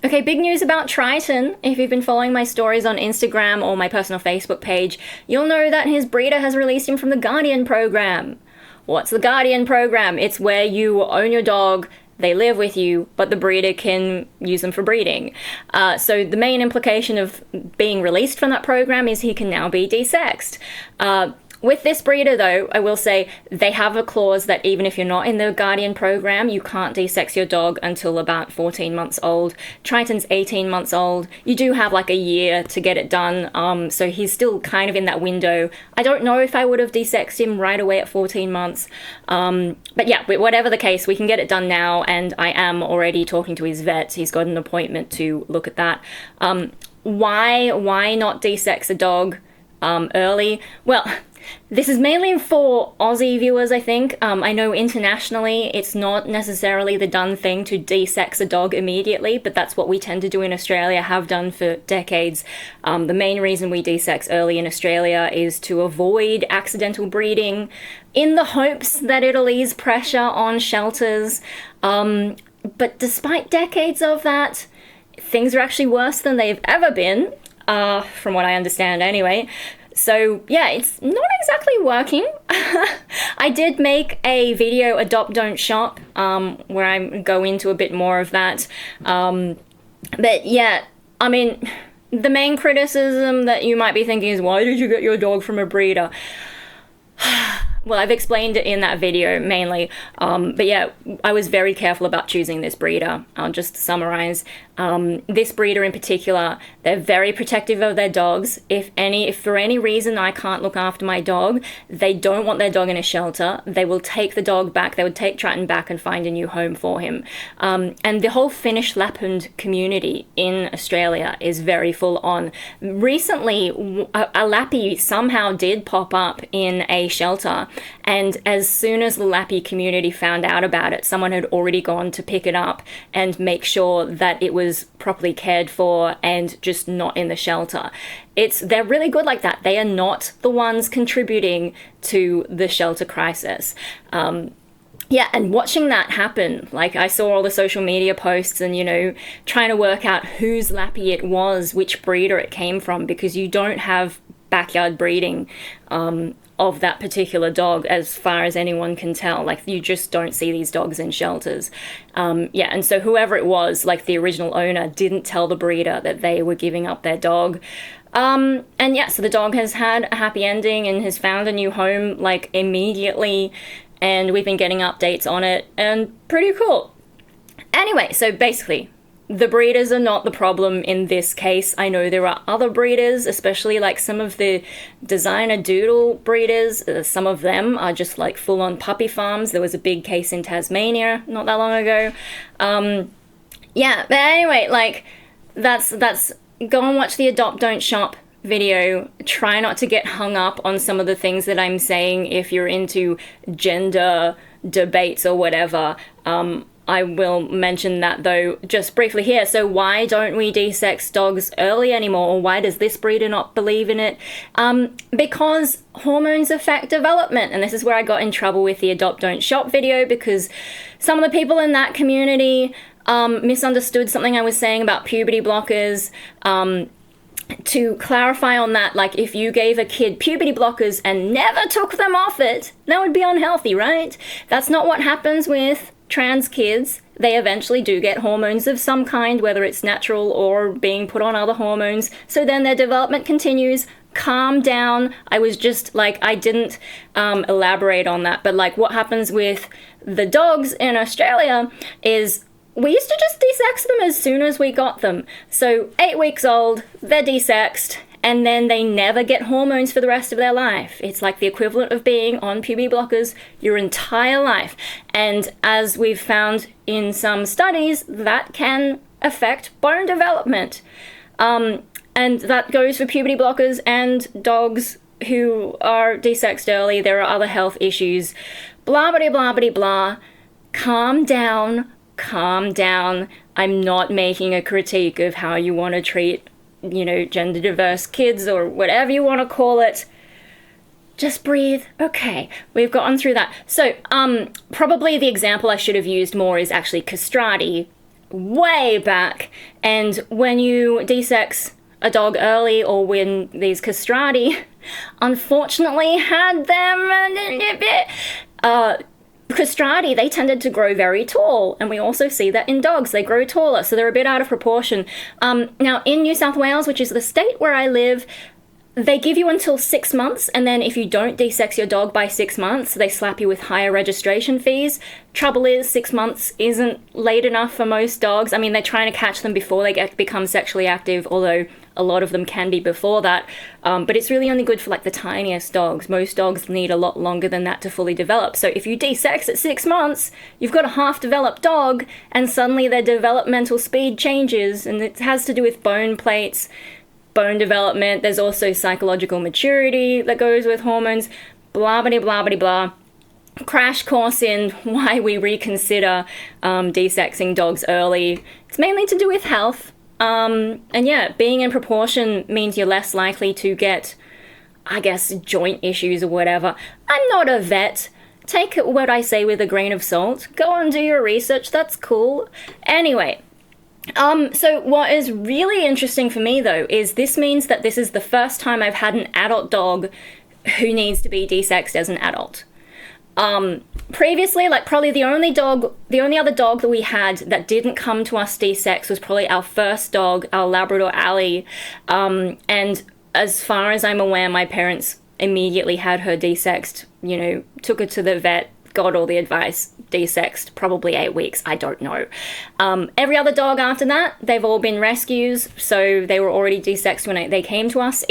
Okay, big news about Triton. If you've been following my stories on Instagram or my personal Facebook page, you'll know that his breeder has released him from the Guardian program. What's the Guardian program? It's where you own your dog, they live with you, but the breeder can use them for breeding. So the main implication of being released from that program is he can now be desexed. With this breeder, though, I will say they have a clause that even if you're not in the Guardian program, you can't desex your dog until about 14 months old. Triton's 18 months old. You do have like a year to get it done, so he's still kind of in that window. I don't know if I would have desexed him right away at 14 months. But yeah, whatever the case, we can get it done now, and I am already talking to his vet. He's got an appointment to look at that. Why not desex a dog early? Well, this is mainly for Aussie viewers, I think. I know internationally it's not necessarily the done thing to desex a dog immediately, but that's what we tend to do in Australia, have done for decades. The main reason we desex early in Australia is to avoid accidental breeding, in the hopes that it'll ease pressure on shelters. But despite decades of that, things are actually worse than they've ever been, from what I understand anyway. So yeah, it's not exactly working. I did make a video, Adopt Don't Shop, where I go into a bit more of that. But yeah, I mean, the main criticism that you might be thinking is, why did you get your dog from a breeder? Well, I've explained it in that video mainly, but yeah, I was very careful about choosing this breeder. I'll just summarize. This breeder in particular, they're very protective of their dogs. If for any reason I can't look after my dog, they don't want their dog in a shelter. They will take the dog back. They would take Triton back and find a new home for him. And the whole Finnish Lapland community in Australia is very full on. Recently, a Lappy somehow did pop up in a shelter. And as soon as the Lappy community found out about it, someone had already gone to pick it up and make sure that it was properly cared for and just not in the shelter. They're really good like that. They are not the ones contributing to the shelter crisis. Yeah, and watching that happen, like I saw all the social media posts and, trying to work out whose Lappy it was, which breeder it came from, because you don't have backyard breeding of that particular dog as far as anyone can tell. Like, you just don't see these dogs in shelters. Yeah, and so whoever it was, like the original owner, didn't tell the breeder that they were giving up their dog. And yeah, so the dog has had a happy ending and has found a new home, like, immediately, and we've been getting updates on it, and pretty cool. Anyway, so basically, the breeders are not the problem in this case. I know there are other breeders, especially like some of the designer doodle breeders. Some of them are just like full-on puppy farms. There was a big case in Tasmania not that long ago. Yeah, but anyway, like, that's go and watch the Adopt Don't Shop video. Try not to get hung up on some of the things that I'm saying if you're into gender debates or whatever. I will mention that, though, just briefly here. So why don't we desex dogs early anymore? Or why does this breeder not believe in it? Because hormones affect development. And this is where I got in trouble with the Adopt Don't Shop video, because some of the people in that community misunderstood something I was saying about puberty blockers. To clarify on that, like, if you gave a kid puberty blockers and never took them off it, that would be unhealthy, right? That's not what happens with trans kids. They eventually do get hormones of some kind, whether it's natural or being put on other hormones. So then their development continues. Calm down. I was just like, I didn't elaborate on that. But like, what happens with the dogs in Australia is we used to just desex them as soon as we got them. So 8 weeks old, they're desexed, and then they never get hormones for the rest of their life. It's like the equivalent of being on puberty blockers your entire life. And as we've found in some studies, that can affect bone development. And that goes for puberty blockers and dogs who are desexed early. There are other health issues. Blah, blah, blah, blah, blah. Calm down. Calm down. I'm not making a critique of how you want to treat, gender diverse kids or whatever you want to call it. Just breathe. Okay, we've gotten through that. So, probably the example I should have used more is actually castrati way back. And when you desex a dog early, or when these castrati unfortunately had them castrati, they tended to grow very tall, and we also see that in dogs. They grow taller, so they're a bit out of proportion. Now, in New South Wales, which is the state where I live, they give you until 6 months, and then if you don't desex your dog by 6 months, they slap you with higher registration fees. Trouble is, 6 months isn't late enough for most dogs. I mean, they're trying to catch them before they become sexually active, although a lot of them can be before that. But it's really only good for like the tiniest dogs. Most dogs need a lot longer than that to fully develop. So if you desex at 6 months, you've got a half-developed dog, and suddenly their developmental speed changes, and it has to do with bone plates, bone development. There's also psychological maturity that goes with hormones, blah, blah, blah, blah, blah. Crash course in why we reconsider desexing dogs early. It's mainly to do with health. And yeah, being in proportion means you're less likely to get, I guess, joint issues or whatever. I'm not a vet. Take what I say with a grain of salt. Go and do your research. That's cool. Anyway. So what is really interesting for me, though, is this means that this is the first time I've had an adult dog who needs to be desexed as an adult. Previously, like, probably the only other dog that we had that didn't come to us desexed was probably our first dog, our Labrador Ally. And as far as I'm aware, my parents immediately had her desexed, took her to the vet, got all the advice, desexed, probably 8 weeks, I don't know. Every other dog after that, they've all been rescues, so they were already desexed when they came to us.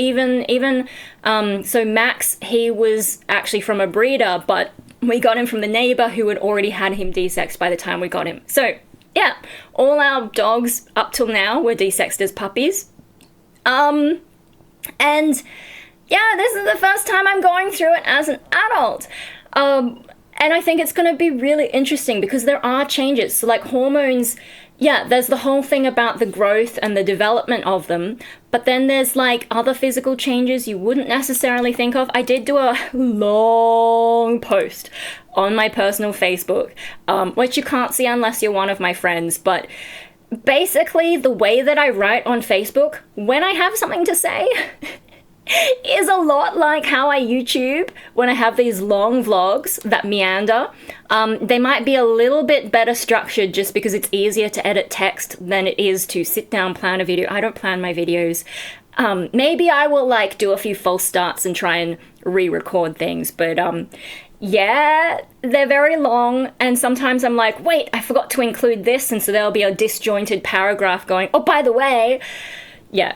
So Max, he was actually from a breeder, but we got him from the neighbor who had already had him desexed by the time we got him. So yeah, all our dogs up till now were desexed as puppies. And yeah, this is the first time I'm going through it as an adult. And I think it's going to be really interesting because there are changes. So like hormones, yeah, there's the whole thing about the growth and the development of them. But then there's like other physical changes you wouldn't necessarily think of. I did do a long post on my personal Facebook, which you can't see unless you're one of my friends. But basically the way that I write on Facebook, when I have something to say, is a lot like how I YouTube when I have these long vlogs that meander. They might be a little bit better structured just because it's easier to edit text than it is to sit down, plan a video. I don't plan my videos. Maybe I will like do a few false starts and try and re-record things, but yeah, they're very long, and sometimes I'm like, wait, I forgot to include this, and so there'll be a disjointed paragraph going, oh, by the way, yeah.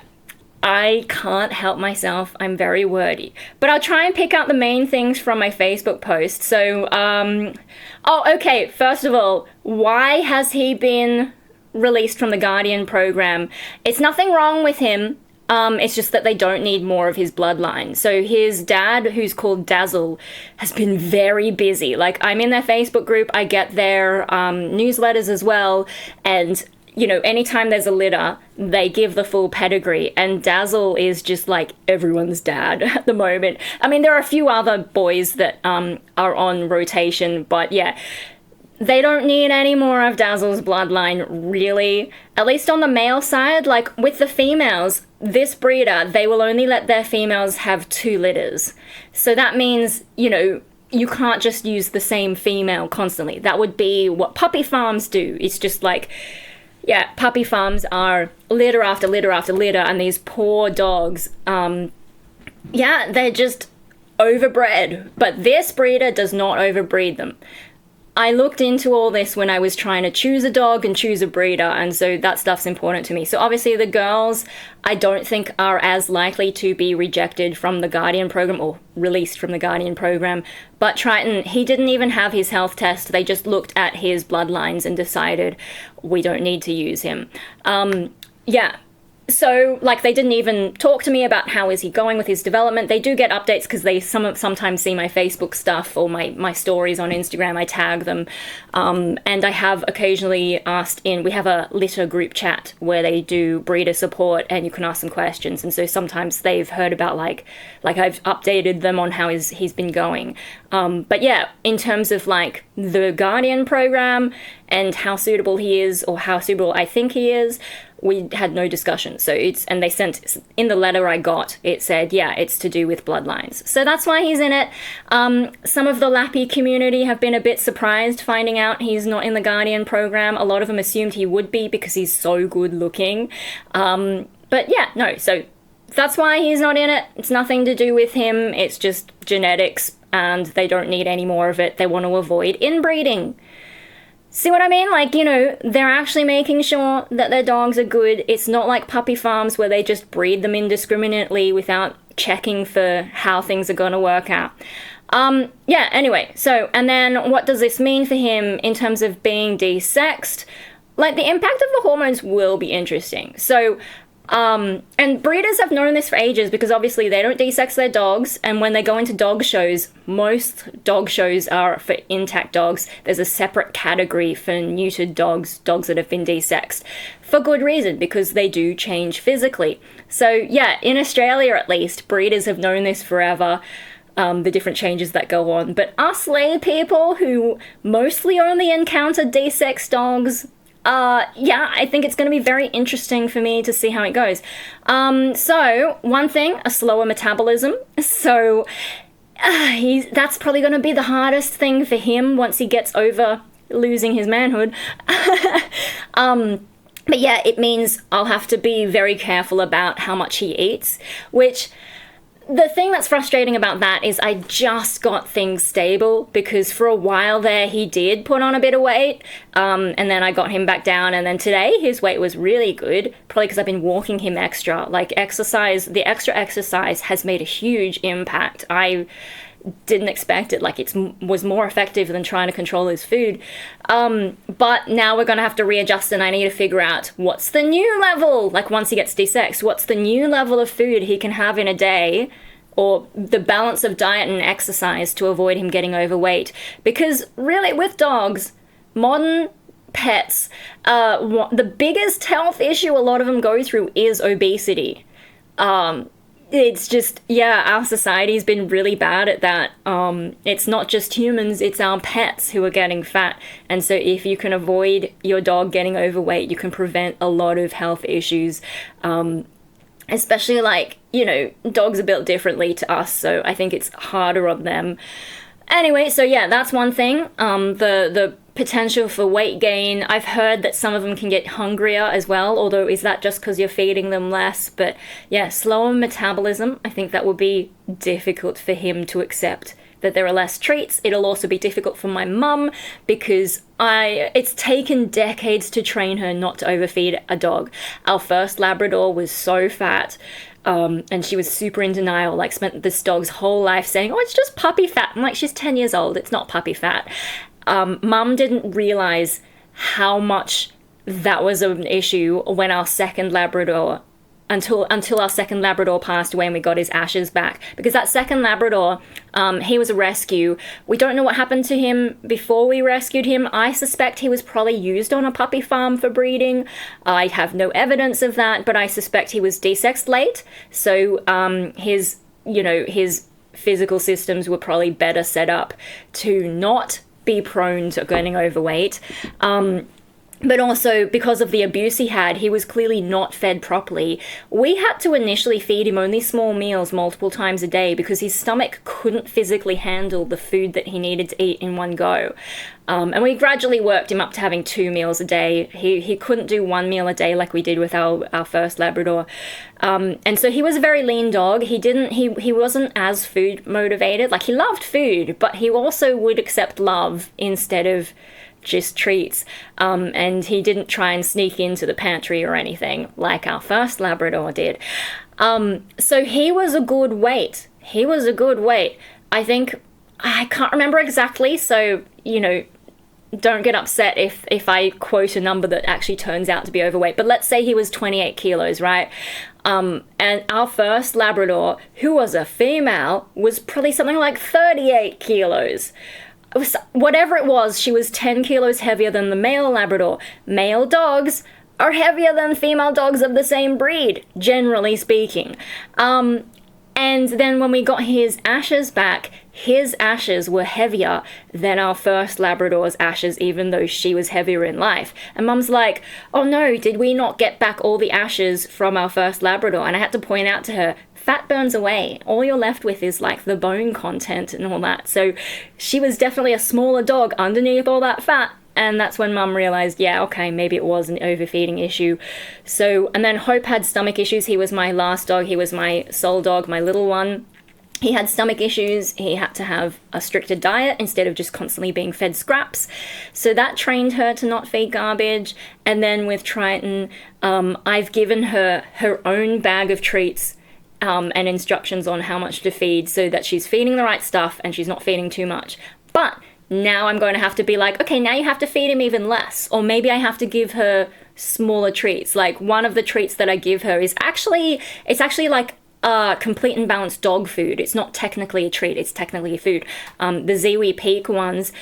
I can't help myself. I'm very wordy. But I'll try and pick out the main things from my Facebook post. So, okay, first of all, why has he been released from the Guardian program? It's nothing wrong with him. It's just that they don't need more of his bloodline. So his dad, who's called Dazzle, has been very busy. Like, I'm in their Facebook group. I get their newsletters as well. And anytime there's a litter, they give the full pedigree, and Dazzle is just like everyone's dad at the moment. I mean, there are a few other boys that are on rotation, but yeah, they don't need any more of Dazzle's bloodline, really. At least on the male side, like with the females, this breeder, they will only let their females have 2 litters. So that means, you can't just use the same female constantly. That would be what puppy farms do. It's just like, yeah, puppy farms are litter after litter after litter, and these poor dogs, yeah, they're just overbred. But this breeder does not overbreed them. I looked into all this when I was trying to choose a dog and choose a breeder, and so that stuff's important to me. So obviously the girls, I don't think are as likely to be rejected from the Guardian program or released from the Guardian program. But Triton, he didn't even have his health test. They just looked at his bloodlines and decided we don't need to use him. Yeah. So, like, they didn't even talk to me about how is he going with his development. They do get updates because they sometimes see my Facebook stuff or my stories on Instagram. I tag them. And I have occasionally asked we have a litter group chat where they do breeder support and you can ask them questions. And so sometimes they've heard about, like I've updated them on how he's been going. But yeah, in terms of, like, the Guardian program and how suitable he is or how suitable I think he is, we had no discussion. So and they sent, in the letter I got, it said, yeah, it's to do with bloodlines. So that's why he's in it. Some of the Lappy community have been a bit surprised finding out he's not in the Guardian program. A lot of them assumed he would be because he's so good looking. But yeah, no, so that's why he's not in it. It's nothing to do with him. It's just genetics, and they don't need any more of it. They want to avoid inbreeding. See what I mean? Like, you know, they're actually making sure that their dogs are good. It's not like puppy farms where they just breed them indiscriminately without checking for how things are going to work out. Yeah, anyway, so, and then what does this mean for him in terms of being desexed? Like, the impact of the hormones will be interesting. So, and breeders have known this for ages because obviously they don't desex their dogs, and when they go into dog shows, most dog shows are for intact dogs. There's a separate category for neutered dogs, dogs that have been desexed, for good reason, because they do change physically. So yeah, in Australia at least, breeders have known this forever, the different changes that go on. But us lay people who mostly only encounter desexed dogs, yeah, I think it's going to be very interesting for me to see how it goes. So, one thing, a slower metabolism. So, that's probably going to be the hardest thing for him once he gets over losing his manhood. But yeah, it means I'll have to be very careful about how much he eats, which... The thing that's frustrating about that is I just got things stable, because for a while there he did put on a bit of weight, and then I got him back down, and then today his weight was really good, probably because I've been walking him extra. Like, exercise, the extra exercise has made a huge impact. I didn't expect it. Like, it was more effective than trying to control his food. But now we're going to have to readjust, and I need to figure out what's the new level. Like, once he gets desexed, what's the new level of food he can have in a day, or the balance of diet and exercise to avoid him getting overweight. Because really, with dogs, modern pets, the biggest health issue a lot of them go through is obesity. It's just, yeah, our society's been really bad at that. It's not just humans, it's our pets who are getting fat. And so if you can avoid your dog getting overweight, you can prevent a lot of health issues. Especially, like, you know, dogs are built differently to us, so I think it's harder on them. Anyway, so yeah, that's one thing. The potential for weight gain. I've heard that some of them can get hungrier as well, although is that just because you're feeding them less? But yeah, slower metabolism. I think that would be difficult for him to accept, that there are less treats. It'll also be difficult for my mum, because it's taken decades to train her not to overfeed a dog. Our first Labrador was so fat, and she was super in denial, like spent this dog's whole life saying, oh, it's just puppy fat. I'm like, she's 10 years old, it's not puppy fat. Mum didn't realize how much that was an issue when our second Labrador, until our second Labrador passed away and we got his ashes back. Because that second Labrador, he was a rescue. We don't know what happened to him before we rescued him. I suspect he was probably used on a puppy farm for breeding. I have no evidence of that, but I suspect he was desexed late. So his physical systems were probably better set up to not be prone to getting overweight. But also, because of the abuse he had, he was clearly not fed properly. We had to initially feed him only small meals multiple times a day because his stomach couldn't physically handle the food that he needed to eat in one go. And we gradually worked him up to having 2 meals a day. He couldn't do 1 meal a day like we did with our first Labrador. And so he was a very lean dog. He wasn't as food motivated. Like, he loved food, but he also would accept love instead of just treats, and he didn't try and sneak into the pantry or anything like our first Labrador did. So he was a good weight. I think, I can't remember exactly, so, you know, don't get upset if I quote a number that actually turns out to be overweight, but let's say he was 28 kilos, right? And our first Labrador, who was a female, was probably something like 38 kilos. Whatever it was, she was 10 kilos heavier than the male Labrador. Male dogs are heavier than female dogs of the same breed, generally speaking. And then when we got his ashes back, his ashes were heavier than our first Labrador's ashes, even though she was heavier in life. And Mum's like, oh no, did we not get back all the ashes from our first Labrador? And I had to point out to her, fat burns away. All you're left with is like the bone content and all that. So she was definitely a smaller dog underneath all that fat. And that's when Mum realised, yeah, okay, maybe it was an overfeeding issue. So, and then Hope had stomach issues. He was my last dog. He was my sole dog, my little one. He had stomach issues. He had to have a stricter diet instead of just constantly being fed scraps. So that trained her to not feed garbage. And then with Triton, I've given her her own bag of treats and instructions on how much to feed so that she's feeding the right stuff and she's not feeding too much. But now I'm going to have to be like, okay, now you have to feed him even less. Or maybe I have to give her smaller treats. Like one of the treats that I give her is actually like complete and balanced dog food. It's not technically a treat, it's technically a food. The Ziwi Peak ones,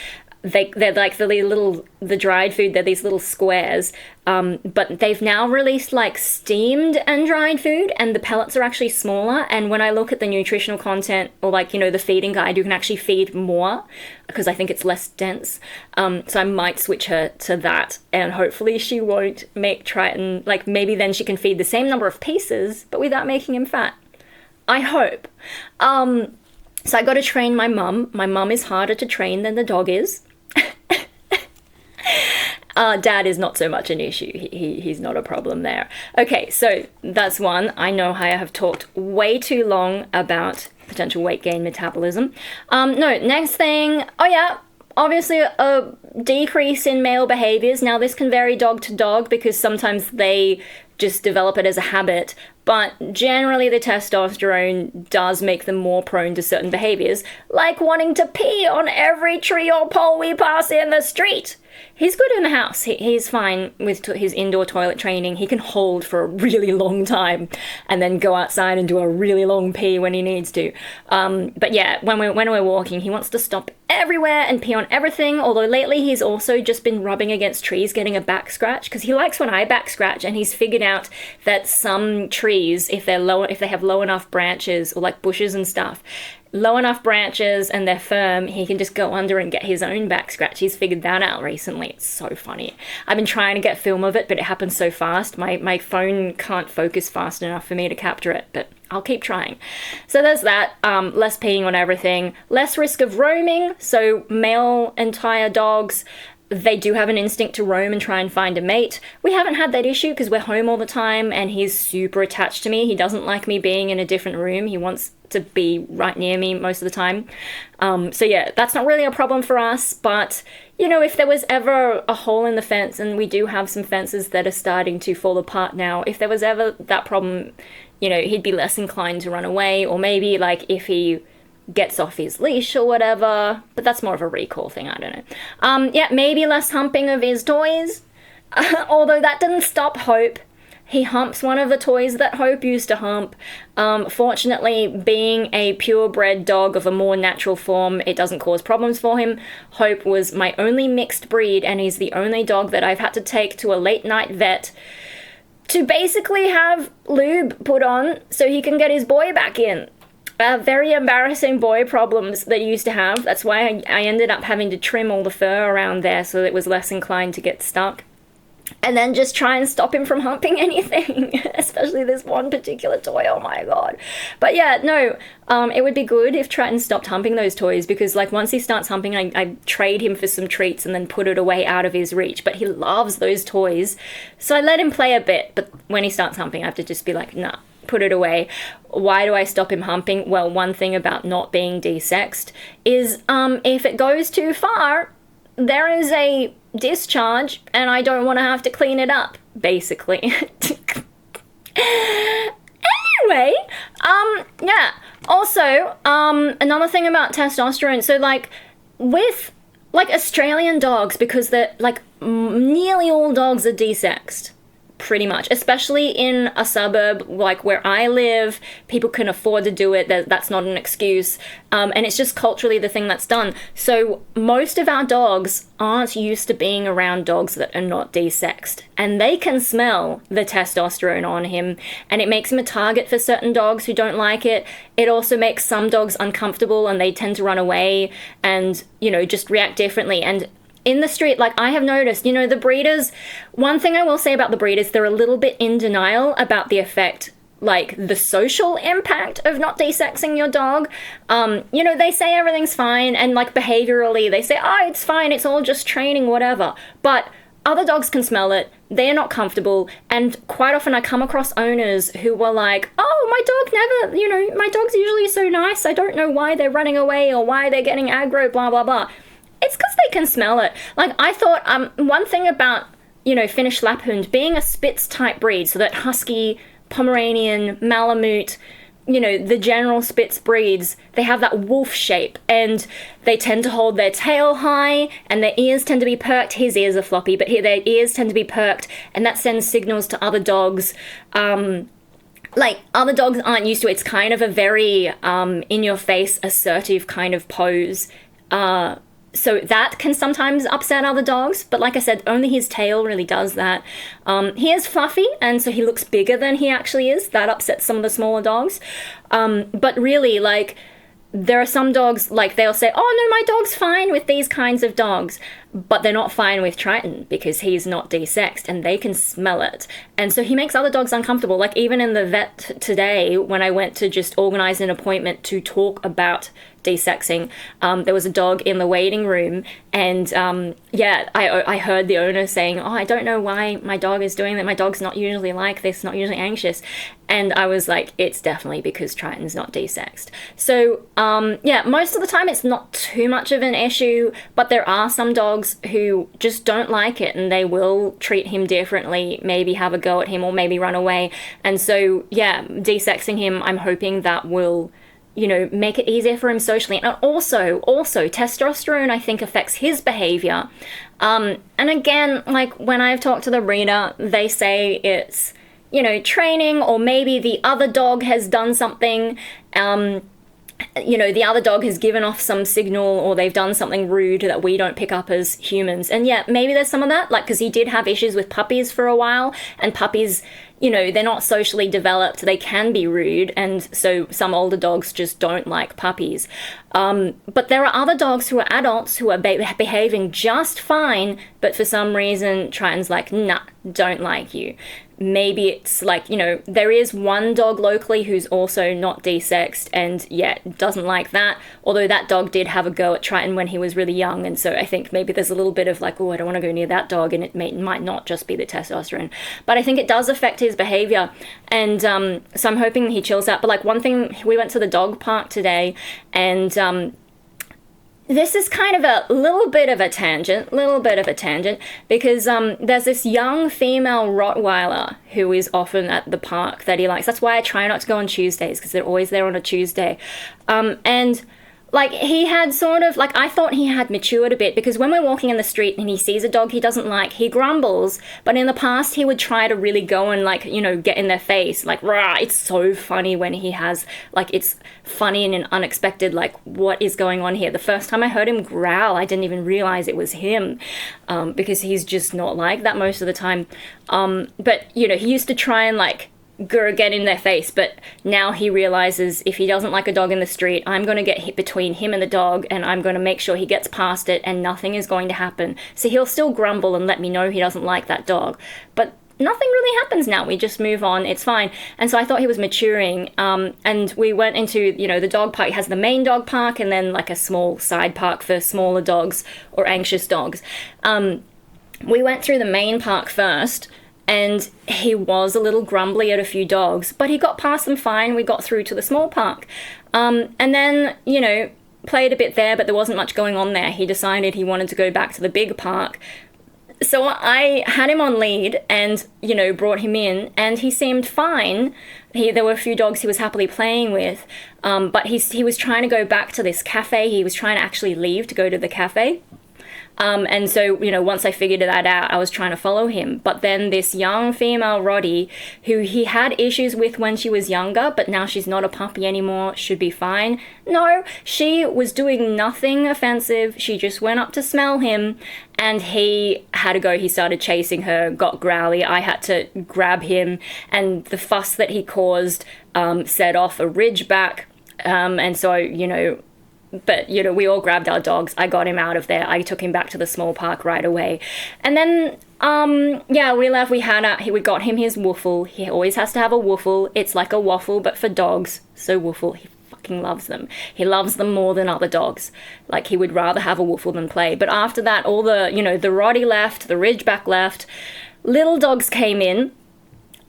they're like the dried food, they're these little squares, but they've now released like steamed and dried food, and the pellets are actually smaller. And when I look at the nutritional content, or like, you know, the feeding guide, you can actually feed more because I think it's less dense. So I might switch her to that, and hopefully she won't make Triton, like maybe then she can feed the same number of pieces but without making him fat. I hope. So I got to train my mum. My mum is harder to train than the dog is. Dad is not so much an issue. He's not a problem there. Okay, so that's one. I know I have talked way too long about potential weight gain metabolism. No, next thing. Oh yeah, obviously a decrease in male behaviors. Now this can vary dog to dog because sometimes they just develop it as a habit, but generally the testosterone does make them more prone to certain behaviors, like wanting to pee on every tree or pole we pass in the street. He's good in the house. He's fine with his indoor toilet training. He can hold for a really long time and then go outside and do a really long pee when he needs to. But yeah, when we're walking, he wants to stop everywhere and pee on everything, although lately he's also just been rubbing against trees, getting a back scratch, because he likes when I back scratch, and he's figured out that some trees, if they have low enough branches, or like bushes and stuff, low enough branches and they're firm, he can just go under and get his own back scratch. He's figured that out recently. It's so funny. I've been trying to get film of it, but it happens so fast. My phone can't focus fast enough for me to capture it, but I'll keep trying. So there's that. Less peeing on everything. Less risk of roaming. So male entire dogs, they do have an instinct to roam and try and find a mate. We haven't had that issue because we're home all the time and he's super attached to me. He doesn't like me being in a different room. He wants to be right near me most of the time. So yeah, that's not really a problem for us, but you know, if there was ever a hole in the fence, and we do have some fences that are starting to fall apart now, if there was ever that problem, you know, he'd be less inclined to run away, or maybe like if he gets off his leash or whatever, but that's more of a recall thing, I don't know. Yeah, maybe less humping of his toys, although that didn't stop Hope. He humps one of the toys that Hope used to hump. Fortunately, being a purebred dog of a more natural form, it doesn't cause problems for him. Hope was my only mixed breed, and he's the only dog that I've had to take to a late night vet to basically have lube put on so he can get his boy back in. Very embarrassing boy problems that he used to have. That's why I ended up having to trim all the fur around there so that it was less inclined to get stuck. And then just try and stop him from humping anything, especially this one particular toy, oh my god. But yeah, no, it would be good if Triton stopped humping those toys, because like once he starts humping, I trade him for some treats and then put it away out of his reach, but he loves those toys. So I let him play a bit, but when he starts humping, I have to just be like, nah, put it away. Why do I stop him humping? Well, one thing about not being desexed is if it goes too far, there is a discharge and I don't want to have to clean it up, basically. Anyway, yeah. Also, another thing about testosterone, so like with like Australian dogs, because they're like nearly all dogs are desexed, pretty much, especially in a suburb like where I live. People can afford to do it. That's not an excuse. And it's just culturally the thing that's done. So most of our dogs aren't used to being around dogs that are not desexed. And they can smell the testosterone on him. And it makes him a target for certain dogs who don't like it. It also makes some dogs uncomfortable and they tend to run away and, just react differently. And in the street, like I have noticed, the breeders, one thing I will say about the breeders, they're a little bit in denial about the effect, like the social impact of not desexing your dog. They say everything's fine, and like behaviorally, they say, oh, it's fine, it's all just training, whatever. But other dogs can smell it, they're not comfortable, and quite often I come across owners who were like, oh, my dog never, my dog's usually so nice, I don't know why they're running away or why they're getting aggro, blah, blah, blah. It's because they can smell it. Like, I thought, one thing about, Finnish Lapphund being a Spitz type breed, so that Husky, Pomeranian, Malamute, the general Spitz breeds, they have that wolf shape, and they tend to hold their tail high, and their ears tend to be perked. His ears are floppy, but their ears tend to be perked, and that sends signals to other dogs. Like, other dogs aren't used to it. It's kind of a very in-your-face, assertive kind of pose. So that can sometimes upset other dogs, but like I said, only his tail really does that. He is fluffy, and so he looks bigger than he actually is. That upsets some of the smaller dogs. But really, like, there are some dogs, like, they'll say, oh, no, my dog's fine with these kinds of dogs, but they're not fine with Triton because he's not desexed, and they can smell it. And so he makes other dogs uncomfortable. Like, even in the vet today, when I went to just organize an appointment to talk about desexing, there was a dog in the waiting room, and I heard the owner saying, oh, I don't know why my dog is doing that. My dog's not usually like this, not usually anxious. And I was like, it's definitely because Triton's not desexed. So, most of the time it's not too much of an issue, but there are some dogs who just don't like it, and they will treat him differently, maybe have a go at him, or maybe run away. And so, desexing him, I'm hoping that will, make it easier for him socially. And also, testosterone, I think, affects his behavior. And again, like, when I've talked to the breeder, they say it's, training, or maybe the other dog has done something, the other dog has given off some signal, or they've done something rude that we don't pick up as humans. And maybe there's some of that, like, because he did have issues with puppies for a while, and puppies, they're not socially developed, they can be rude, and so some older dogs just don't like puppies. But there are other dogs who are adults who are behaving just fine, but for some reason Triton's like, nah, don't like you. Maybe it's like, there is one dog locally who's also not desexed, and doesn't like that, although that dog did have a go at Triton when he was really young, and so I think maybe there's a little bit of like, oh, I don't want to go near that dog, and it might not just be the testosterone, but I think it does affect his behavior, and so I'm hoping he chills out. But like, one thing, we went to the dog park today, and this is kind of a little bit of a tangent, because there's this young female Rottweiler who is often at the park that he likes. That's why I try not to go on Tuesdays, because they're always there on a Tuesday. And like, he had sort of, like, I thought he had matured a bit, because when we're walking in the street and he sees a dog he doesn't like, he grumbles, but in the past he would try to really go and, like, get in their face, like, rah. It's so funny when he has, like, it's funny and unexpected, like, what is going on here? The first time I heard him growl, I didn't even realize it was him, because he's just not like that most of the time. But, he used to try and, like, get in their face, but now he realizes if he doesn't like a dog in the street, I'm going to get hit between him and the dog, and I'm going to make sure he gets past it, and nothing is going to happen. So he'll still grumble and let me know he doesn't like that dog, but nothing really happens now. We just move on, it's fine. And so I thought he was maturing, and we went into, the dog park. It has the main dog park and then like a small side park for smaller dogs or anxious dogs. We went through the main park first, and he was a little grumbly at a few dogs, but he got past them fine. We got through to the small park. And then, played a bit there, but there wasn't much going on there. He decided he wanted to go back to the big park. So I had him on lead and, brought him in, and he seemed fine. There were a few dogs he was happily playing with, but he was trying to go back to this cafe. He was trying to actually leave to go to the cafe. And so, you know, once I figured that out, I was trying to follow him. But then this young female Roddy, who he had issues with when she was younger, but now she's not a puppy anymore, should be fine. No, she was doing nothing offensive. She just went up to smell him, and he had to go. He started chasing her, got growly. I had to grab him, and the fuss that he caused set off a ridgeback. And so, you know, but, you know, we all grabbed our dogs. I got him out of there. I took him back to the small park right away. And then, yeah, we left. We got him his woofle. He always has to have a woofle. It's like a waffle, but for dogs. So woofle, he fucking loves them. He loves them more than other dogs. Like, he would rather have a woofle than play. But after that, all the, you know, the Roddy left, the Ridgeback left, little dogs came in,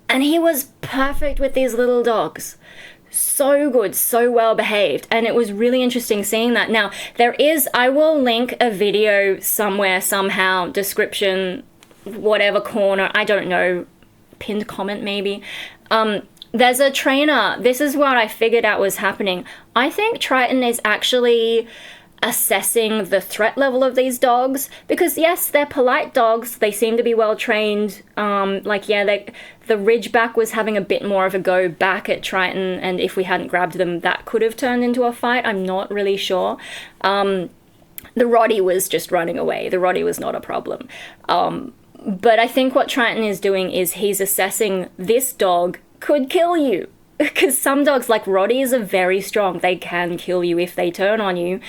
and he was perfect with these little dogs. So good, so well behaved, and it was really interesting seeing that. Now, I will link a video somewhere, somehow, description, whatever corner, I don't know, pinned comment maybe. There's a trainer. This is what I figured out was happening. I think Triton is actually assessing the threat level of these dogs, because yes, they're polite dogs, they seem to be well trained. The Ridgeback was having a bit more of a go back at Triton, and if we hadn't grabbed them, that could have turned into a fight. I'm not really sure. The Roddy was just running away. The Roddy was not a problem. But I think what Triton is doing is he's assessing this dog could kill you. Because some dogs, like Roddies, are very strong. They can kill you if they turn on you.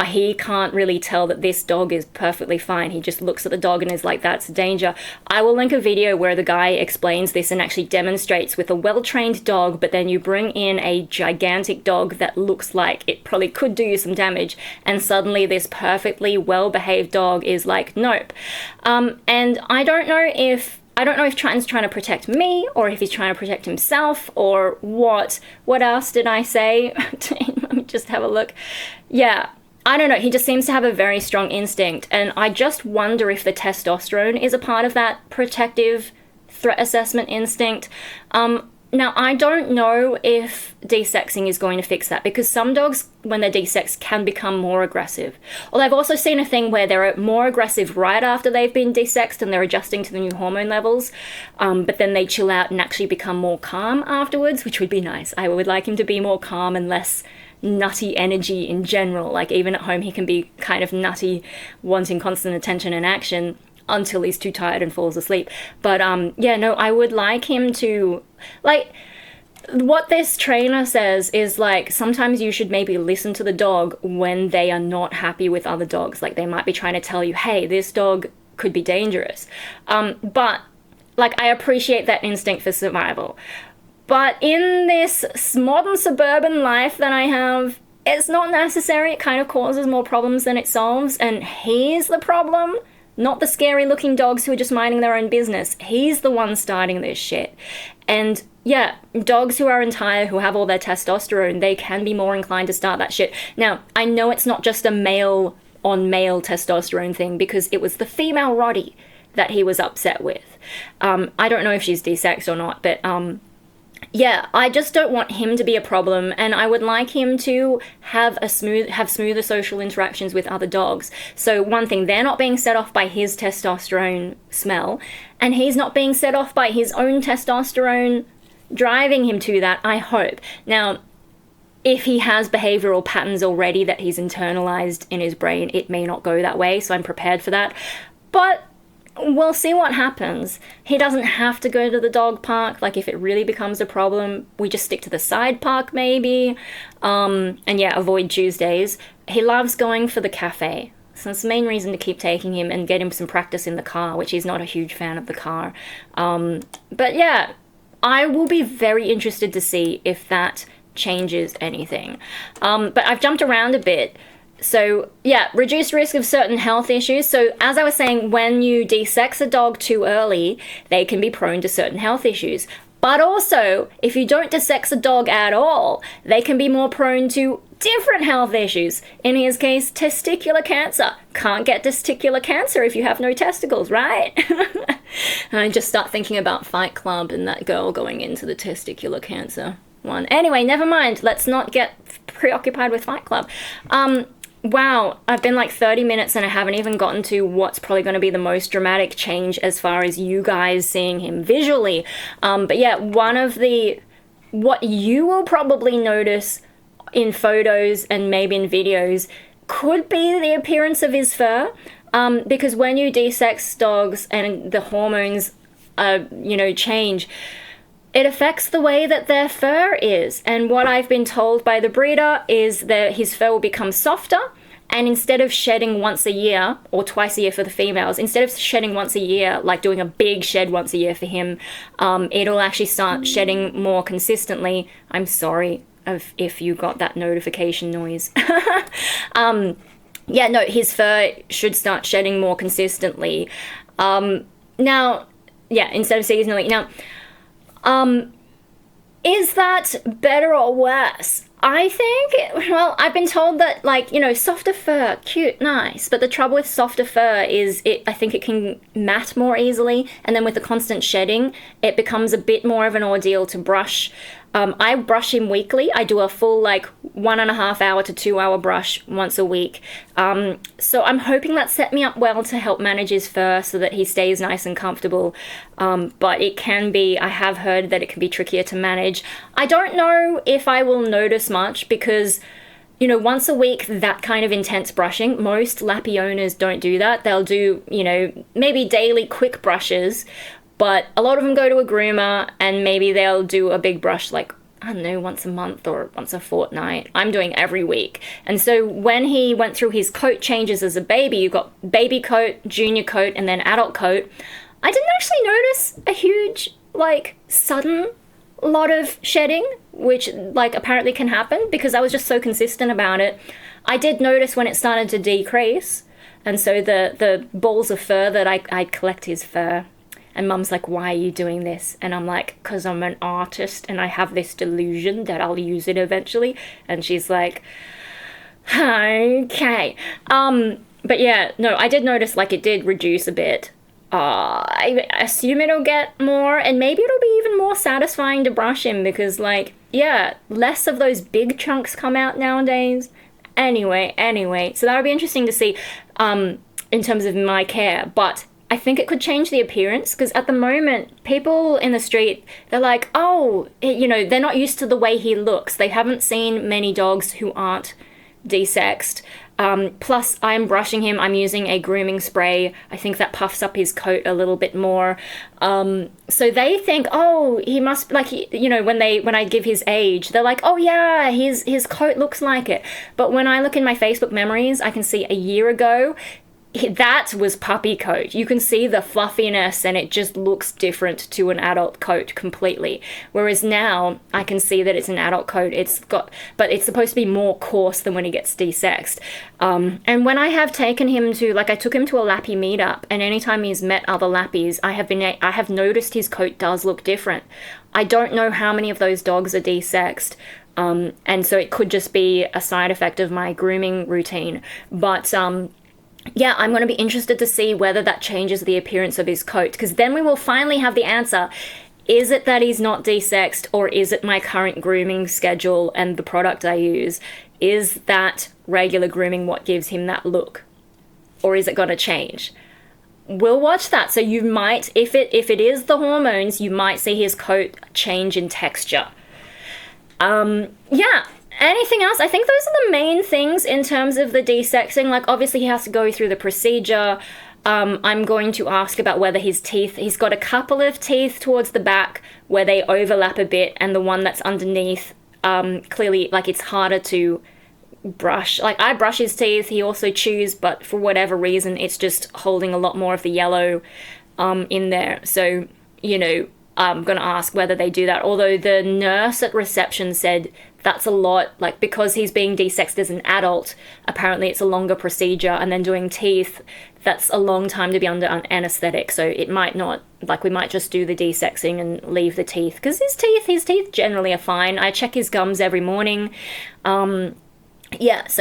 He can't really tell that this dog is perfectly fine. He just looks at the dog and is like, that's danger. I will link a video where the guy explains this and actually demonstrates with a well-trained dog, but then you bring in a gigantic dog that looks like it probably could do you some damage, and suddenly this perfectly well-behaved dog is like, nope. And I don't know if Triton's trying to protect me, or if he's trying to protect himself, or what. What else did I say? Let me just have a look. Yeah, I don't know. He just seems to have a very strong instinct, and I just wonder if the testosterone is a part of that protective threat assessment instinct. Now, I don't know if desexing is going to fix that, because some dogs, when they're desexed, can become more aggressive. Although I've also seen a thing where they're more aggressive right after they've been desexed and they're adjusting to the new hormone levels, but then they chill out and actually become more calm afterwards, which would be nice. I would like him to be more calm and less nutty energy in general. Like, even at home, he can be kind of nutty, wanting constant attention and action, until he's too tired and falls asleep. But yeah, no, I would like him to, like, what this trainer says is, like, sometimes you should maybe listen to the dog when they are not happy with other dogs. Like, they might be trying to tell you, hey, this dog could be dangerous. But, like, I appreciate that instinct for survival. But in this modern suburban life that I have, it's not necessary. It kind of causes more problems than it solves. And here's the problem. Not the scary-looking dogs who are just minding their own business. He's the one starting this shit. And yeah, dogs who are entire, who have all their testosterone, they can be more inclined to start that shit. Now, I know it's not just a male-on-male testosterone thing, because it was the female Roddy that he was upset with. I don't know if she's desexed or not, but yeah, I just don't want him to be a problem, and I would like him to have smoother social interactions with other dogs. So one thing, they're not being set off by his testosterone smell, and he's not being set off by his own testosterone driving him to that, I hope. Now, if he has behavioral patterns already that he's internalized in his brain, it may not go that way, so I'm prepared for that. But we'll see what happens. He doesn't have to go to the dog park. Like, if it really becomes a problem, we just stick to the side park maybe. And yeah, avoid Tuesdays. He loves going for the cafe. So that's the main reason to keep taking him and get him some practice in the car, which he's not a huge fan of the car. But yeah, I will be very interested to see if that changes anything. But I've jumped around a bit. So yeah, reduced risk of certain health issues. So as I was saying, when you desex a dog too early, they can be prone to certain health issues. But also, if you don't desex a dog at all, they can be more prone to different health issues. In his case, testicular cancer. Can't get testicular cancer if you have no testicles, right? I just start thinking about Fight Club and that girl going into the testicular cancer one. Anyway, never mind. Let's not get preoccupied with Fight Club. Wow, I've been like 30 minutes and I haven't even gotten to what's probably going to be the most dramatic change as far as you guys seeing him visually. But yeah, what you will probably notice in photos and maybe in videos could be the appearance of his fur. Because when you desex dogs and the hormones, change, it affects the way that their fur is. And what I've been told by the breeder is that his fur will become softer. And instead of shedding once a year, or twice a year for the females, instead of shedding once a year, like doing a big shed once a year for him, it'll actually start shedding more consistently. I'm sorry if you got that notification noise. His fur should start shedding more consistently. Instead of seasonally. Now, is that better or worse? I think, I've been told that, softer fur, cute, nice. But the trouble with softer fur is I think it can mat more easily. And then with the constant shedding, it becomes a bit more of an ordeal to brush. I brush him weekly. I do a full 1.5 hour to 2 hour brush once a week. So I'm hoping that set me up well to help manage his fur so that he stays nice and comfortable. But it can be, I have heard that it can be trickier to manage. I don't know if I will notice much because, once a week, that kind of intense brushing, most lappy owners don't do that. They'll do, maybe daily quick brushes. But a lot of them go to a groomer and maybe they'll do a big brush once a month or once a fortnight. I'm doing every week. And so when he went through his coat changes as a baby, you got baby coat, junior coat, and then adult coat. I didn't actually notice a huge, sudden lot of shedding, which, apparently can happen because I was just so consistent about it. I did notice when it started to decrease. And so the balls of fur that I'd collect his fur. And Mum's like, why are you doing this? And I'm like, because I'm an artist and I have this delusion that I'll use it eventually. And she's like, okay. But yeah, no, I did notice it did reduce a bit. I assume it'll get more and maybe it'll be even more satisfying to brush him because less of those big chunks come out nowadays. Anyway, so that'll be interesting to see in terms of my care. But I think it could change the appearance because at the moment, people in the street, they're like, they're not used to the way he looks. They haven't seen many dogs who aren't desexed. Plus, I'm brushing him. I'm using a grooming spray. I think that puffs up his coat a little bit more. So they think, he must, when I give his age, they're like, his coat looks like it. But when I look in my Facebook memories, I can see a year ago, that was puppy coat. You can see the fluffiness and it just looks different to an adult coat completely. Whereas now I can see that it's an adult coat. But it's supposed to be more coarse than when he gets desexed. And when I have taken him to, I took him to a lappy meetup and anytime he's met other lappies, I have noticed his coat does look different. I don't know how many of those dogs are desexed. And so it could just be a side effect of my grooming routine. But, I'm going to be interested to see whether that changes the appearance of his coat, because then we will finally have the answer. Is it that he's not desexed, or is it my current grooming schedule and the product I use? Is that regular grooming what gives him that look? Or is it going to change? We'll watch that. So you might, if it is the hormones, you might see his coat change in texture. Anything else? I think those are the main things in terms of the desexing. Obviously he has to go through the procedure. I'm going to ask about whether his teeth, he's got a couple of teeth towards the back where they overlap a bit, and the one that's underneath, clearly, it's harder to brush. I brush his teeth, he also chews, but for whatever reason, it's just holding a lot more of the yellow in there. So, I'm going to ask whether they do that. Although the nurse at reception said that's a lot, because he's being desexed as an adult, apparently it's a longer procedure, and then doing teeth, that's a long time to be under anesthetic, so it might not, we might just do the desexing and leave the teeth, because his teeth generally are fine. I check his gums every morning. So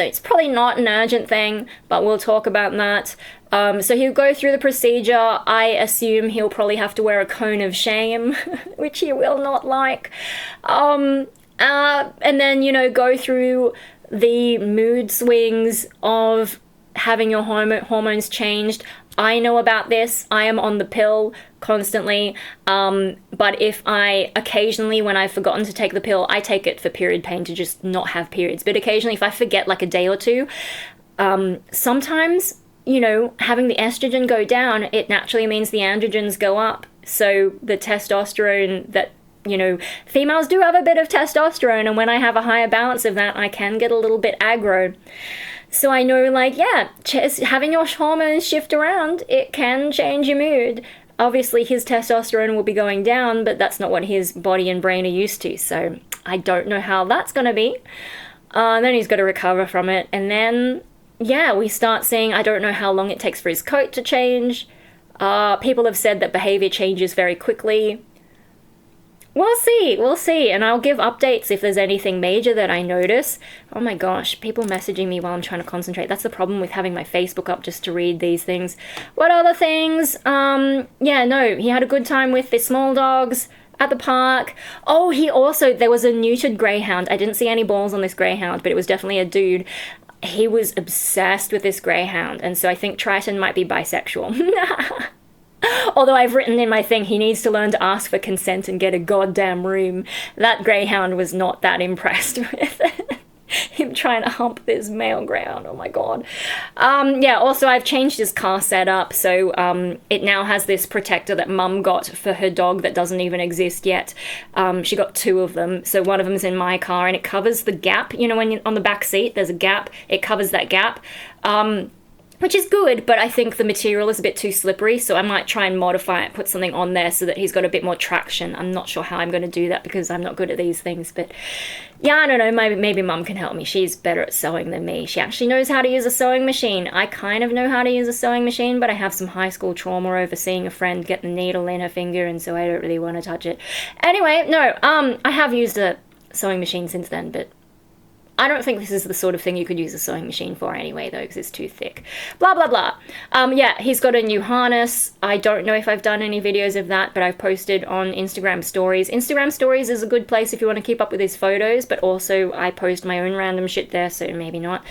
it's probably not an urgent thing, but we'll talk about that. So he'll go through the procedure. I assume he'll probably have to wear a cone of shame, which he will not like. And then, go through the mood swings of having your hormones changed. I know about this. I am on the pill constantly. But if I occasionally, when I've forgotten to take the pill, I take it for period pain to just not have periods. But occasionally, if I forget like a day or two, sometimes, you know, having the estrogen go down, it naturally means the androgens go up. So the testosterone that, you know, females do have a bit of testosterone, and when I have a higher balance of that, I can get a little bit aggro. So I know, like, yeah, having your hormones shift around, it can change your mood. Obviously, his testosterone will be going down, but that's not what his body and brain are used to. So I don't know how that's going to be. Then he's got to recover from it. And then, yeah, we start seeing, I don't know how long it takes for his coat to change. People have said that behavior changes very quickly. We'll see, and I'll give updates if there's anything major that I notice. Oh my gosh, people messaging me while I'm trying to concentrate. That's the problem with having my Facebook up just to read these things. What other things? Yeah, no, he had a good time with the small dogs at the park. Oh, there was a neutered greyhound. I didn't see any balls on this greyhound, but it was definitely a dude. He was obsessed with this greyhound, and so I think Triton might be bisexual. Although I've written in my thing, he needs to learn to ask for consent and get a goddamn room. That greyhound was not that impressed with him trying to hump this male greyhound. Oh my god. Yeah, also I've changed his car setup, so it now has this protector that Mum got for her dog that doesn't even exist yet. She got 2 of them, so one of them's in my car, and it covers the gap. You know, when you're on the back seat, there's a gap. It covers that gap. Which is good, but I think the material is a bit too slippery, so I might try and modify it, put something on there so that he's got a bit more traction. I'm not sure how I'm going to do that because I'm not good at these things, but yeah, I don't know, maybe Mum can help me. She's better at sewing than me. She actually knows how to use a sewing machine. I kind of know how to use a sewing machine, but I have some high school trauma over seeing a friend get the needle in her finger, and so I don't really want to touch it. Anyway, no, I have used a sewing machine since then, but I don't think this is the sort of thing you could use a sewing machine for anyway, though, because it's too thick. Blah, blah, blah. Yeah, he's got a new harness. I don't know if I've done any videos of that, but I've posted on Instagram stories. Instagram stories is a good place if you want to keep up with his photos, but also I post my own random shit there, so maybe not.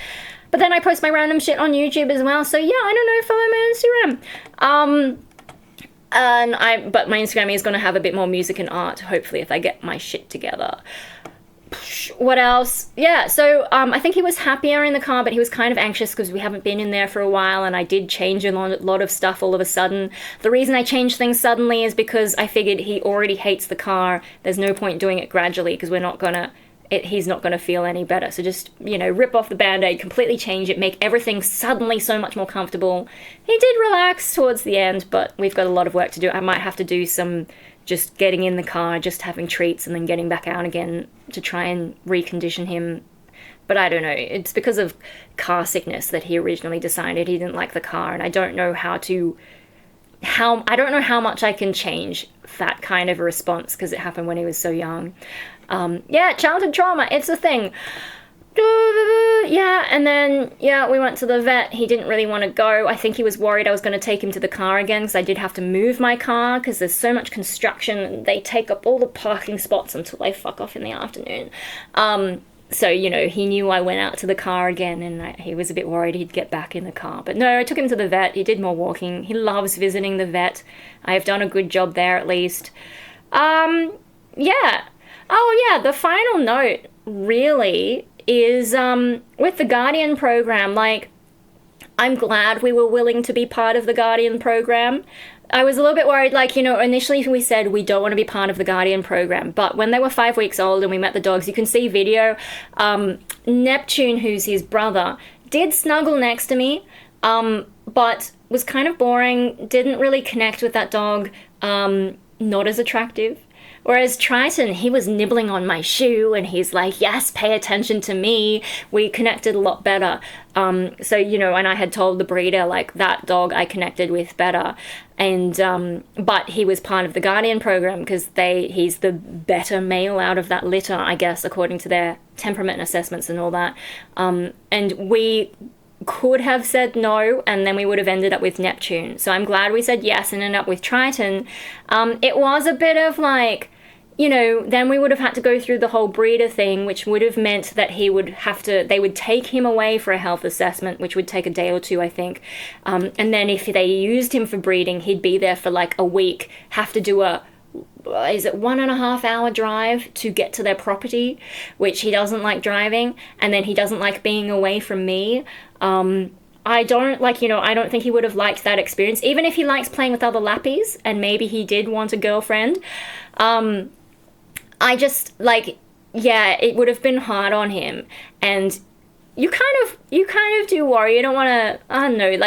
But then I post my random shit on YouTube as well, so yeah, I don't know, follow my Instagram. But my Instagram is going to have a bit more music and art, hopefully, if I get my shit together. What else? Yeah, so I think he was happier in the car, but he was kind of anxious because we haven't been in there for a while, and I did change a lot of stuff all of a sudden. The reason I changed things suddenly is because I figured he already hates the car. There's no point doing it gradually because he's not gonna feel any better. So just, you know, rip off the band-aid, completely change it, make everything suddenly so much more comfortable. He did relax towards the end, but we've got a lot of work to do. I might have to do some just getting in the car, just having treats, and then getting back out again to try and recondition him. But I don't know, it's because of car sickness that he originally decided he didn't like the car, and I don't know how much I can change that kind of a response because it happened when he was so young. Yeah, childhood trauma, it's a thing. Yeah, and then, yeah, we went to the vet. He didn't really want to go. I think he was worried I was going to take him to the car again because I did have to move my car because there's so much construction. They take up all the parking spots until they fuck off in the afternoon. So, you know, he knew I went out to the car again, and he was a bit worried he'd get back in the car. But no, I took him to the vet. He did more walking. He loves visiting the vet. I have done a good job there, at least. Yeah. Oh, yeah, the final note, really, is with the Guardian program. Like, I'm glad we were willing to be part of the Guardian program. I was a little bit worried, like, you know, initially we said we don't want to be part of the Guardian program, but when they were 5 weeks old and we met the dogs, you can see video, Neptune, who's his brother, did snuggle next to me, but was kind of boring, didn't really connect with that dog, not as attractive. Whereas Triton, he was nibbling on my shoe and he's like, yes, pay attention to me. We connected a lot better. So, you know, and I had told the breeder, like, that dog I connected with better. And, but he was part of the Guardian program because he's the better male out of that litter, I guess, according to their temperament assessments and all that. And we could have said no, and then we would have ended up with Neptune. So I'm glad we said yes and ended up with Triton. It was a bit of like, then we would have had to go through the whole breeder thing, which would have meant that they would take him away for a health assessment, which would take a day or two, I think. And then if they used him for breeding, he'd be there for like a week, have to do a 1.5 hour drive to get to their property, which he doesn't like driving, and then he doesn't like being away from me. I don't think he would have liked that experience, even if he likes playing with other lappies, and maybe he did want a girlfriend. I just, it would have been hard on him, and you kind of do worry. You don't want to, I don't know,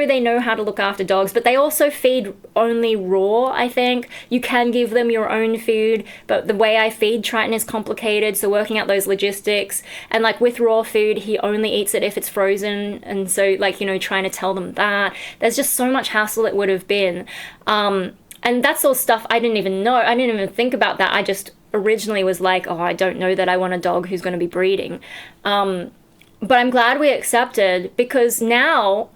they know how to look after dogs, but they also feed only raw, I think. You can give them your own food, but the way I feed Triton is complicated, so working out those logistics. And with raw food, he only eats it if it's frozen, and so trying to tell them that. There's just so much hassle it would have been. And that's all stuff I didn't even know. I didn't even think about that. I just originally was like, oh, I don't know that I want a dog who's going to be breeding. But I'm glad we accepted, because now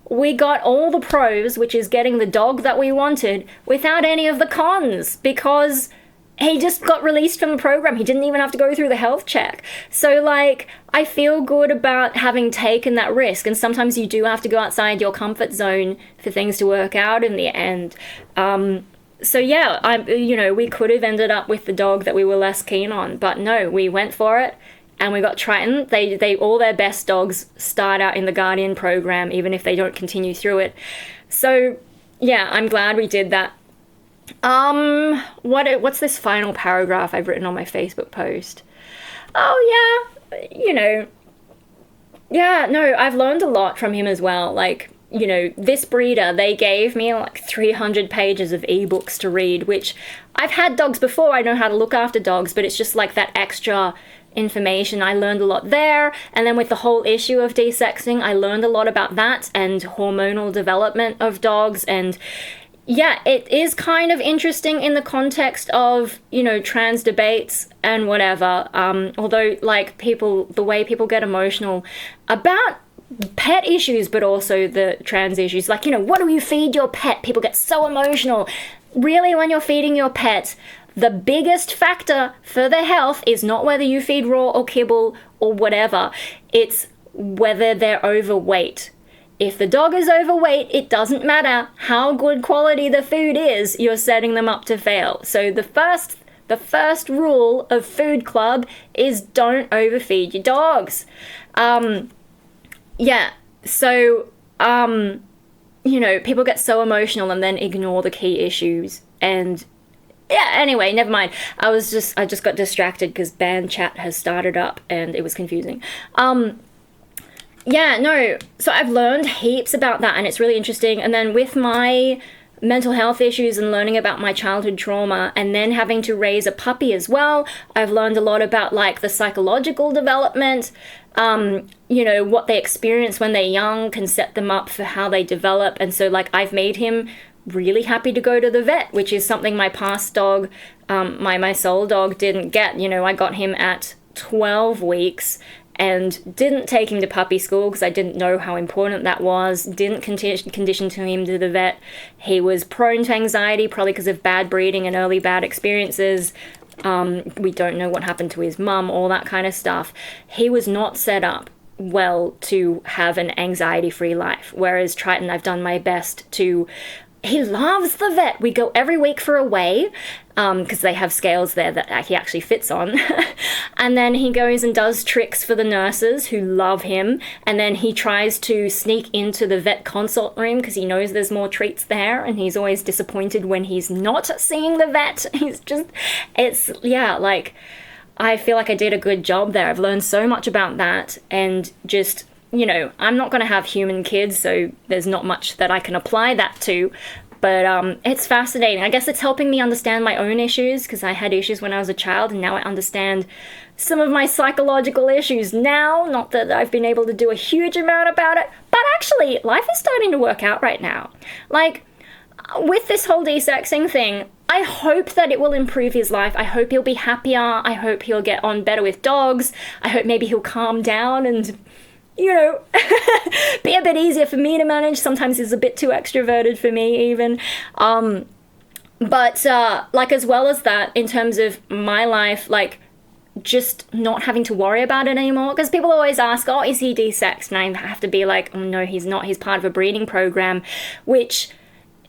we got all the pros, which is getting the dog that we wanted, without any of the cons, because he just got released from the program. He didn't even have to go through the health check. So, I feel good about having taken that risk, and sometimes you do have to go outside your comfort zone for things to work out in the end. So yeah, we could have ended up with the dog that we were less keen on, but no, we went for it. And we got Triton. They all their best dogs start out in the Guardian program, even if they don't continue through it. So, yeah, I'm glad we did that. What's this final paragraph I've written on my Facebook post? Oh, yeah, yeah, no, I've learned a lot from him as well. This breeder, they gave me 300 pages of ebooks to read, which I've had dogs before. I know how to look after dogs, but it's just that extra information. I learned a lot there, and then with the whole issue of desexing, I learned a lot about that and hormonal development of dogs. And yeah, it is kind of interesting in the context of trans debates and whatever, although the way people get emotional about pet issues, but also the trans issues, what do you feed your pet? People get so emotional. Really, when you're feeding your pet, the biggest factor for their health is not whether you feed raw or kibble or whatever. It's whether they're overweight. If the dog is overweight, it doesn't matter how good quality the food is, you're setting them up to fail. So the first rule of Food Club is don't overfeed your dogs. People get so emotional and then ignore the key issues. And yeah, anyway, never mind. I just got distracted because band chat has started up and it was confusing. So I've learned heaps about that, and it's really interesting. And then with my mental health issues and learning about my childhood trauma, and then having to raise a puppy as well, I've learned a lot about the psychological development. What they experience when they're young can set them up for how they develop. And so I've made him really happy to go to the vet, which is something my past dog, my soul dog, didn't get. I got him at 12 weeks and didn't take him to puppy school because I didn't know how important that was. Didn't condition to him to the vet. He was prone to anxiety, probably because of bad breeding and early bad experiences. We don't know what happened to his mum, all that kind of stuff. He was not set up well to have an anxiety-free life, whereas Triton, I've done my best to... He loves the vet. We go every week for a weigh, because they have scales there that he actually fits on. And then he goes and does tricks for the nurses who love him. And then he tries to sneak into the vet consult room because he knows there's more treats there. And he's always disappointed when he's not seeing the vet. I feel like I did a good job there. I've learned so much about that, and just... I'm not going to have human kids, so there's not much that I can apply that to, but it's fascinating. I guess it's helping me understand my own issues, because I had issues when I was a child, and now I understand some of my psychological issues now. Not that I've been able to do a huge amount about it, but actually, life is starting to work out right now. With this whole desexing thing, I hope that it will improve his life. I hope he'll be happier. I hope he'll get on better with dogs. I hope maybe he'll calm down and... be a bit easier for me to manage. Sometimes he's a bit too extroverted for me even. But, like, as well as that, in terms of my life, like, just not having to worry about it anymore. Because people always ask, oh, is he desexed? And I have to be like, oh, no, he's not. He's part of a breeding program, which,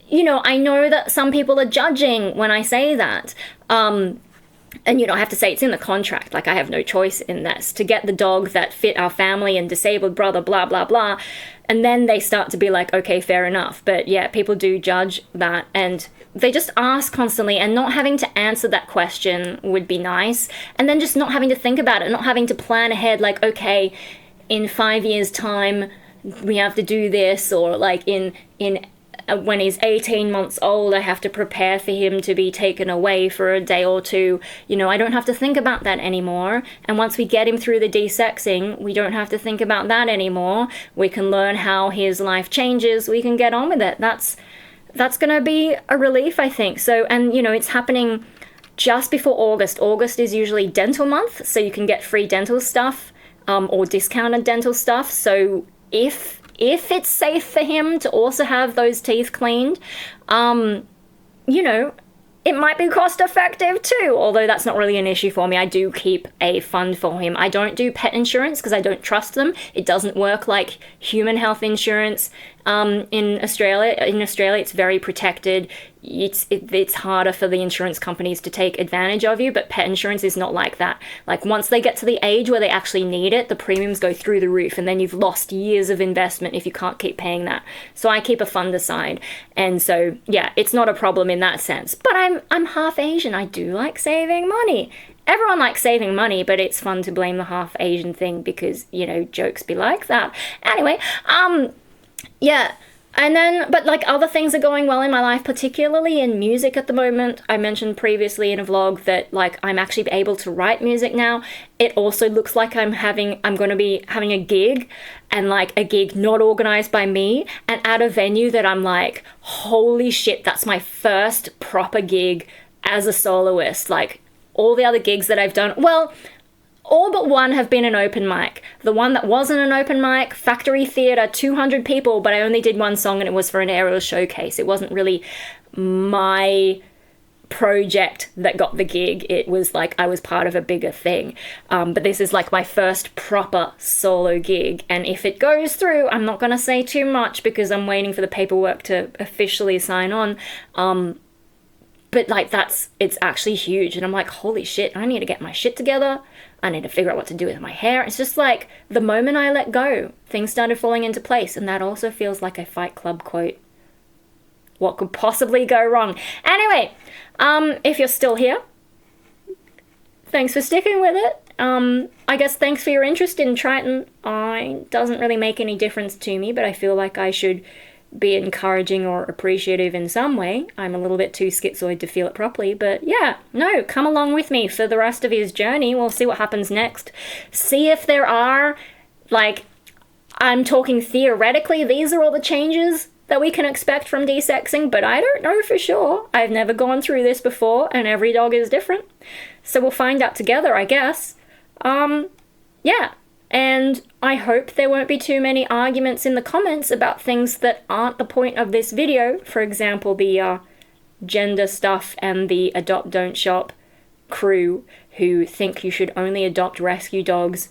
you know, I know that some people are judging when I say that. And, you know, I have to say it's in the contract. Like, I have no choice in this. To get the dog that fit our family and disabled brother, blah, blah, blah. And then they start to be like, okay, fair enough. But yeah, people do judge that. And they just ask constantly, and not having to answer that question would be nice. And then just not having to think about it, not having to plan ahead, like, okay, in 5 years' time, we have to do this, or like in when he's 18 months old, I have to prepare for him to be taken away for a day or two. You know, I don't have to think about that anymore. And once we get him through the desexing, we don't have to think about that anymore. We can learn how his life changes. We can get on with it. That's going to be a relief, I think. So, and, you know, it's happening just before August. August is usually dental month, so you can get free dental stuff, or discounted dental stuff. So if it's safe for him to also have those teeth cleaned, you know, it might be cost effective too, although that's not really an issue for me. I do keep a fund for him. I don't do pet insurance because I don't trust them. It doesn't work like human health insurance in Australia. In Australia, it's very protected. It's harder for the insurance companies to take advantage of you, but pet insurance is not like that. Like, once they get to the age where they actually need it, the premiums go through the roof, and then you've lost years of investment if you can't keep paying that. So I keep a fund aside, and so yeah, it's not a problem in that sense. But I'm half Asian. I do like saving money. Everyone likes saving money, but it's fun to blame the half Asian thing because, you know, jokes be like that. Anyway, yeah. And then, but like, other things are going well in my life, particularly in music at the moment. I mentioned previously in a vlog that, like, I'm actually able to write music now. It also looks like I'm going to be having a gig, and like a gig not organized by me, and at a venue that I'm like, holy shit, that's my first proper gig as a soloist. Like, all the other gigs that I've done, well, all but one have been an open mic. The one that wasn't an open mic, Factory Theatre, 200 people, but I only did one song, and it was for an aerial showcase. It wasn't really my project that got the gig. It was like I was part of a bigger thing. But this is like my first proper solo gig. And if it goes through, I'm not going to say too much because I'm waiting for the paperwork to officially sign on. But like, it's actually huge. And I'm like, holy shit, I need to get my shit together. I need to figure out what to do with my hair. It's just like, the moment I let go, things started falling into place. And that also feels like a Fight Club quote. What could possibly go wrong? Anyway, if you're still here, thanks for sticking with it. I guess thanks for your interest in Triton. It doesn't really make any difference to me, but I feel like I should be encouraging or appreciative in some way. I'm a little bit too schizoid to feel it properly, but yeah, no, come along with me for the rest of his journey. We'll see what happens next. See if there are, like, I'm talking theoretically, these are all the changes that we can expect from desexing, but I don't know for sure. I've never gone through this before, and every dog is different. So we'll find out together, I guess. Yeah. And I hope there won't be too many arguments in the comments about things that aren't the point of this video. For example, the gender stuff and the adopt don't shop crew who think you should only adopt rescue dogs.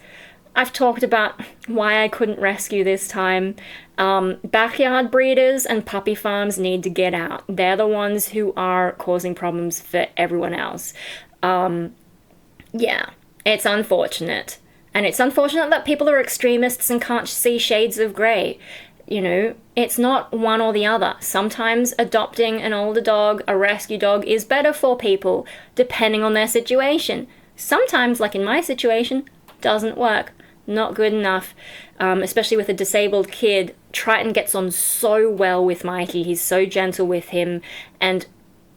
I've talked about why I couldn't rescue this time. Backyard breeders and puppy farms need to get out. They're the ones who are causing problems for everyone else. Yeah, it's unfortunate. And it's unfortunate that people are extremists and can't see shades of grey. You know, it's not one or the other. Sometimes adopting an older dog, a rescue dog, is better for people, depending on their situation. Sometimes, like in my situation, doesn't work. Not good enough. Especially with a disabled kid. Triton gets on so well with Mikey. He's so gentle with him. And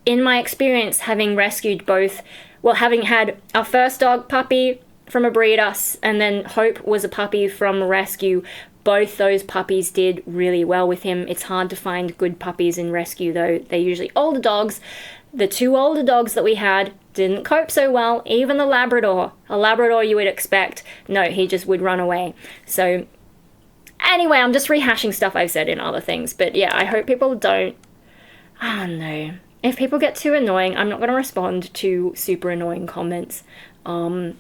in my experience, having rescued both, well, having had our first dog puppy from a breeder, and then Hope was a puppy from a rescue. Both those puppies did really well with him. It's hard to find good puppies in rescue, though. They're usually older dogs. The two older dogs that we had didn't cope so well. Even the Labrador. A Labrador you would expect. No, he just would run away. So anyway, I'm just rehashing stuff I've said in other things. But yeah, I hope people don't, I don't know, If people get too annoying, I'm not going to respond to super annoying comments. You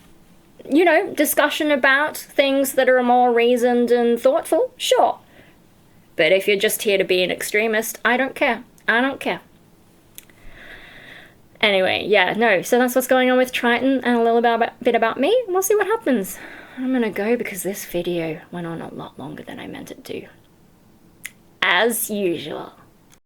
know, discussion about things that are more reasoned and thoughtful, sure. But if you're just here to be an extremist, I don't care. I don't care. Anyway, yeah, no, so that's what's going on with Triton and a little bit about me. We'll see what happens. I'm gonna go because this video went on a lot longer than I meant it to. As usual.